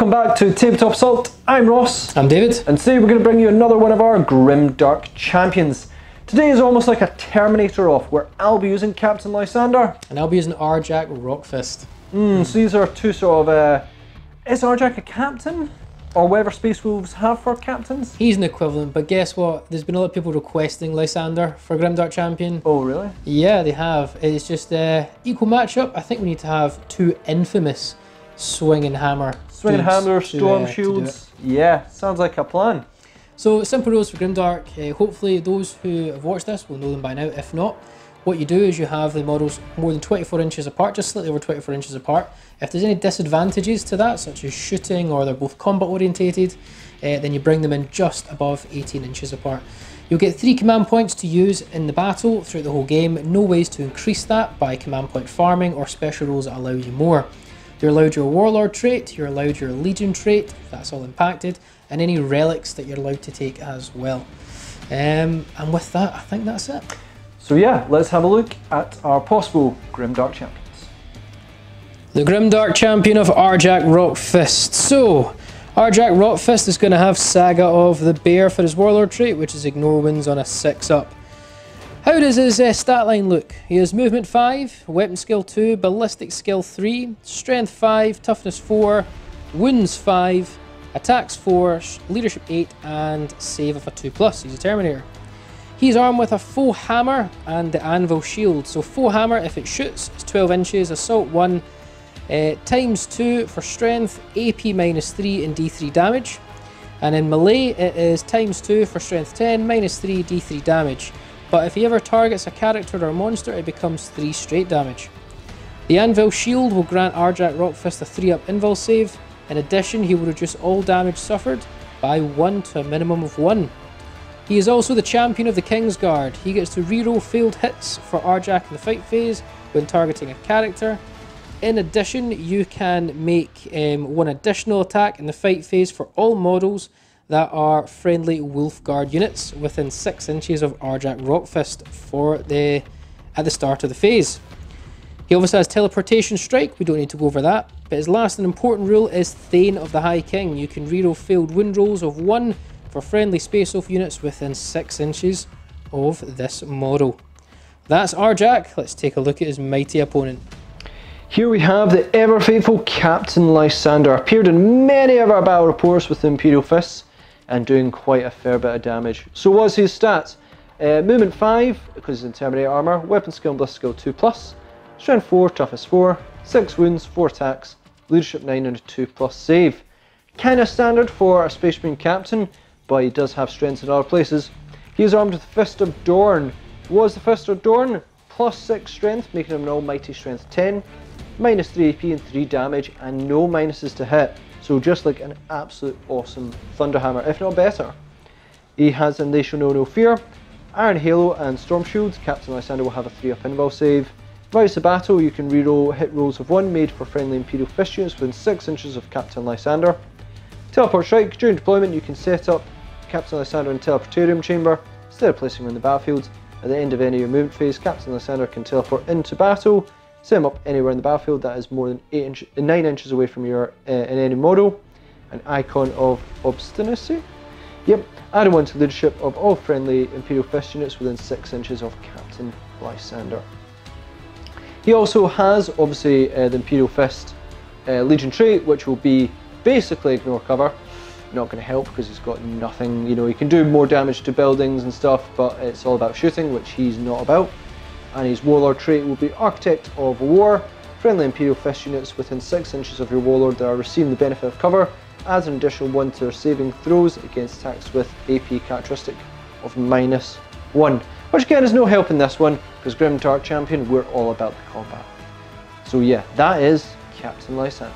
Welcome back to Tabletop Assault. I'm Ross. I'm David. And today we're going to bring you another one of our Grimdark Champions. Today is almost like a Terminator off, where I'll be using Captain Lysander. And I'll be using Arjac Rockfist. So these are two sort of, is Arjac a captain? Or whatever Space Wolves have for captains? He's an equivalent, but guess what? There's been a lot of people requesting Lysander for Grimdark Champion. Oh, really? Yeah, they have. It's just equal matchup. I think we need to have two infamous swing and hammer. Swing and hammer, storm shields. Yeah, sounds like a plan. So, simple rules for Grimdark. Hopefully those who have watched this will know them by now. If not, what you do is you have the models more than 24 inches apart, just slightly over 24 inches apart. If there's any disadvantages to that, such as shooting or they're both combat orientated, then you bring them in just above 18 inches apart. You'll get 3 command points to use in the battle throughout the whole game. No ways to increase that by command point farming or special rules that allow you more. You're allowed your warlord trait, you're allowed your legion trait, if that's all impacted, and any relics that you're allowed to take as well. And with that, I think that's it. So yeah, let's have a look at our possible Grimdark champions. The Grimdark Champion of Arjac Rockfist. So, Arjac Rockfist is going to have Saga of the Bear for his warlord trait, which is ignore wounds on a 6-up. How does his stat line look? He has movement 5, weapon skill 2, ballistic skill 3, strength 5, toughness 4, wounds 5, attacks 4, leadership 8, and save of a 2+. He's a Terminator. He's armed with a full hammer and the anvil shield. So full hammer, if it shoots, it's 12 inches, assault 1, times 2 for strength, AP -3 and D3 damage. And in melee, it is times 2 for strength 10, -3 D3 damage. But if he ever targets a character or a monster, it becomes 3 straight damage. The anvil shield will grant Arjac Rockfist a 3-up invul save. In addition, he will reduce all damage suffered by 1 to a minimum of 1. He is also the champion of the Kingsguard. He gets to reroll failed hits for Arjac in the fight phase when targeting a character. In addition, you can make 1 additional attack in the fight phase for all models that are friendly Wolfguard units within 6 inches of Arjac Rockfist at the start of the phase. He obviously has teleportation strike, we don't need to go over that, but his last and important rule is Thane of the High King. You can reroll failed wound rolls of 1 for friendly Space Wolf units within 6 inches of this model. That's Arjac. Let's take a look at his mighty opponent. Here we have the ever faithful Captain Lysander. Appeared in many of our battle reports with the Imperial Fists and doing quite a fair bit of damage. So what's his stats? Movement 5, because he's in Terminator armor, weapon skill and ballistic skill 2+, strength 4, toughness 4, 6 wounds, 4 attacks, leadership 9 and a 2+ save. Kind of standard for a Space Marine captain, but he does have strengths in other places. He is armed with the Fist of Dorn. Was the Fist of Dorn +6 strength, making him an almighty strength 10, -3 AP and 3 damage, and no minuses to hit. So just like an absolute awesome Thunderhammer, if not better. He has an They Shall Know No Fear, Iron Halo and Storm Shield. Captain Lysander will have a 3-up invul save. Vows of Battle, you can reroll hit rolls of 1 made for friendly Imperial Fist units within 6 inches of Captain Lysander. Teleport Strike, during deployment you can set up Captain Lysander in Teleportarium Chamber instead of placing him in the battlefield. At the end of any of your movement phase, Captain Lysander can teleport into battle, set him up anywhere in the battlefield that is more than 9 inches away from your in any model. An Icon of Obstinacy. Yep, add 1 to leadership of all friendly Imperial Fist units within 6 inches of Captain Lysander. He also has obviously the Imperial Fist Legion trait, which will be basically ignore cover. Not going to help because he's got nothing, you know, he can do more damage to buildings and stuff, but it's all about shooting, which he's not about. And his warlord trait will be Architect of War. Friendly Imperial Fist units within 6 inches of your warlord that are receiving the benefit of cover adds an additional 1 to their saving throws against attacks with AP characteristic of -1. Which again is no help in this one, because Grimdark Champion, we're all about the combat. So yeah, that is Captain Lysander.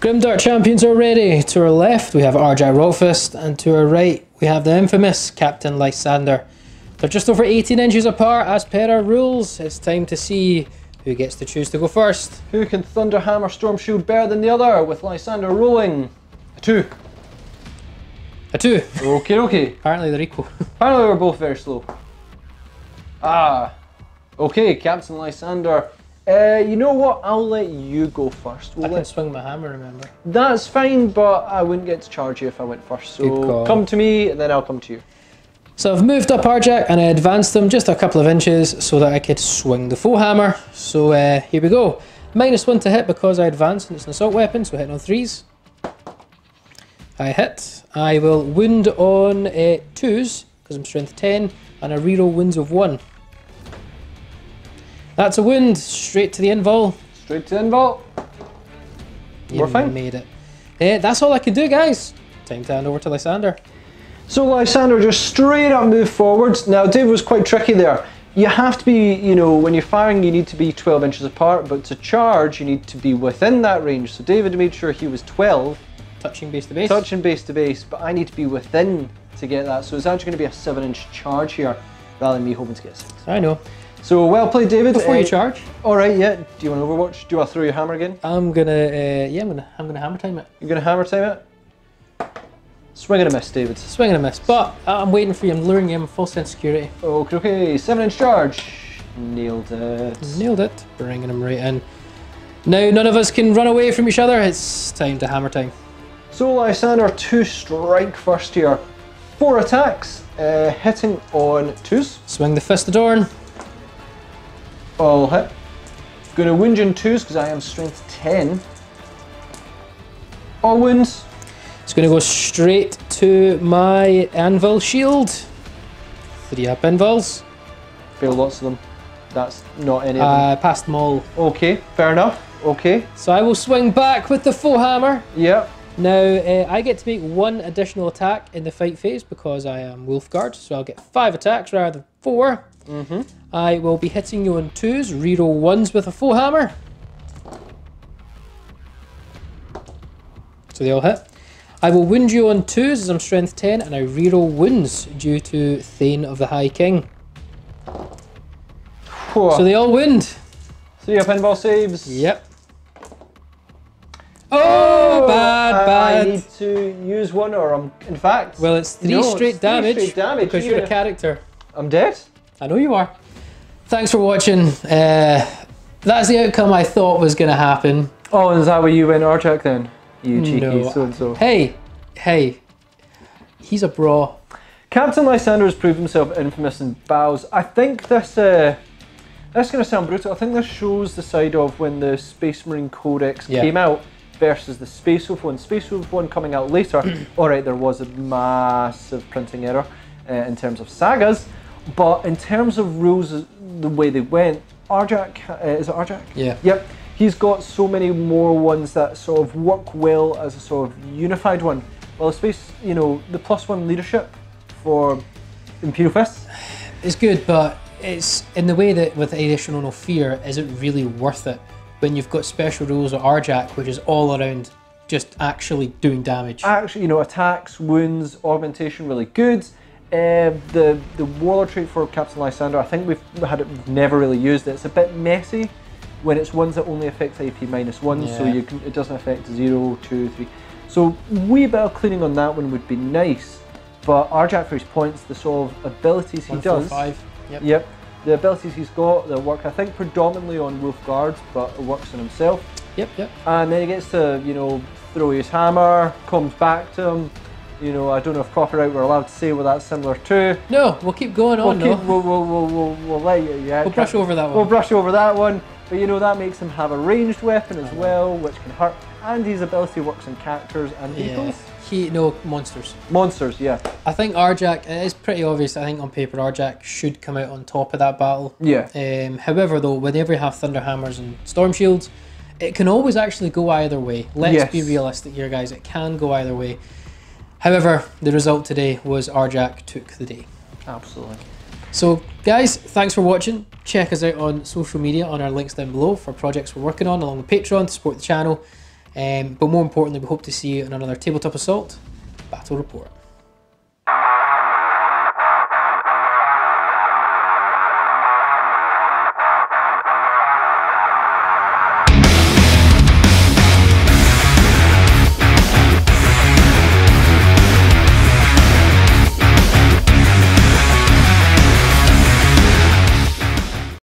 Grimdark Champions are ready. To our left we have Arjac Rockfist, and to our right we have the infamous Captain Lysander. They're just over 18 inches apart as per our rules. It's time to see who gets to choose to go first. Who can Thunderhammer Storm Shield better than the other, with Lysander rolling a 2? A 2. Okay. Apparently they're equal. Apparently we're both very slow. Okay, Captain Lysander You know what? I'll let you go first. I can swing my hammer, remember? That's fine, but I wouldn't get to charge you if I went first. So come to me, and then I'll come to you. So I've moved up Arjac, and I advanced them just a couple of inches so that I could swing the full hammer. So here we go. -1 to hit because I advanced, and it's an assault weapon, so hitting on 3s. I hit. I will wound on 2s, because I'm strength 10, and I reroll wounds of 1. That's a wound, straight to the invul. Straight to the invul. We're fine. Made it. That's all I can do, guys. Time to hand over to Lysander. So Lysander just straight up move forwards. Now David was quite tricky there. You have to be, you know, when you're firing you need to be 12 inches apart, but to charge you need to be within that range. So David made sure he was 12. Touching base to base. Touching base to base, but I need to be within to get that. So it's actually going to be a 7-inch charge here, rather than me hoping to get 6. I know. So well played, David. Before you charge. All right, yeah. Do you want to Overwatch? Do you want to throw your hammer again? I'm gonna, I'm gonna hammer time it. You're gonna hammer time it? Swing and a miss, David. Swing and a miss, but I'm waiting for you. I'm luring him. Full sense of security. Okay. 7-inch charge. Nailed it. Nailed it. Bringing him right in. Now none of us can run away from each other. It's time to hammer time. So Lysander 2 strike first here. 4 attacks, hitting on 2s. Swing the fist of Dorn. All hit. Gonna wound you in 2s because I am strength 10. All wounds. It's gonna go straight to my anvil shield. 3 up anvils. Fail lots of them. That's not any of them. Passed them all. Okay, fair enough. Okay. So I will swing back with the full hammer. Yep. Now I get to make 1 additional attack in the fight phase because I am Wolfguard, so I'll get 5 attacks rather than 4. I will be hitting you on 2s, reroll 1s with a full hammer. So they all hit. I will wound you on 2s as I'm strength 10, and I reroll wounds due to Thane of the High King. Whoa. So they all wound. 3 up pinball saves. Yep. Oh, bad. I need to use 1, or in fact... Well, it's 3 straight damage because you're a character. I'm dead? I know you are. Thanks for watching. That's the outcome I thought was going to happen. Oh, is that where you went Arjac then? You cheeky so-and-so. Hey, he's a bra. Captain Lysander has proved himself infamous in battles. I think this is going to sound brutal. I think this shows the side of when the Space Marine Codex came out versus the Space Wolf one. Space Wolf one coming out later. Alright, there was a massive printing error in terms of sagas, but in terms of rules, the way they went, Arjac, is it Arjac? Yeah. Yep. He's got so many more ones that sort of work well as a sort of unified one. Well, Space, you know, the +1 leadership for Imperial Fists. It's good, but it's in the way that with additional no fear, is it really worth it when you've got special rules at Arjac, which is all around just actually doing damage? Actually, you know, attacks, wounds, augmentation, really good. The Warlord trait for Captain Lysander, I think we've never really used it. It's a bit messy when it's ones that only affect AP -1, so it doesn't affect 0, 2, 3. So wee bit of cleaning on that one would be nice. But Arjac, for his points, the sort of abilities he does. 5. Yep. The abilities he's got that work, I think, predominantly on Wolf Guards, but it works on himself. Yep. And then he gets to, you know, throw his hammer, comes back to him. You know, I don't know if proper out we're allowed to say what that's similar to. No, we'll keep going on. We'll let you. Yeah. We'll brush over that one. We'll brush over that one. But you know, that makes him have a ranged weapon as well, which can hurt. And his ability works on characters and vehicles. Monsters. Monsters, yeah. I think Arjac, it is pretty obvious, I think on paper Arjac should come out on top of that battle. Yeah. However though, whenever you have Thunder Hammers and Storm Shields, it can always actually go either way. Let's be realistic here, guys, it can go either way. However, the result today was Arjac took the day. Absolutely. So guys, thanks for watching. Check us out on social media on our links down below for projects we're working on, along with Patreon to support the channel. But more importantly, we hope to see you in another Tabletop Assault Battle Report.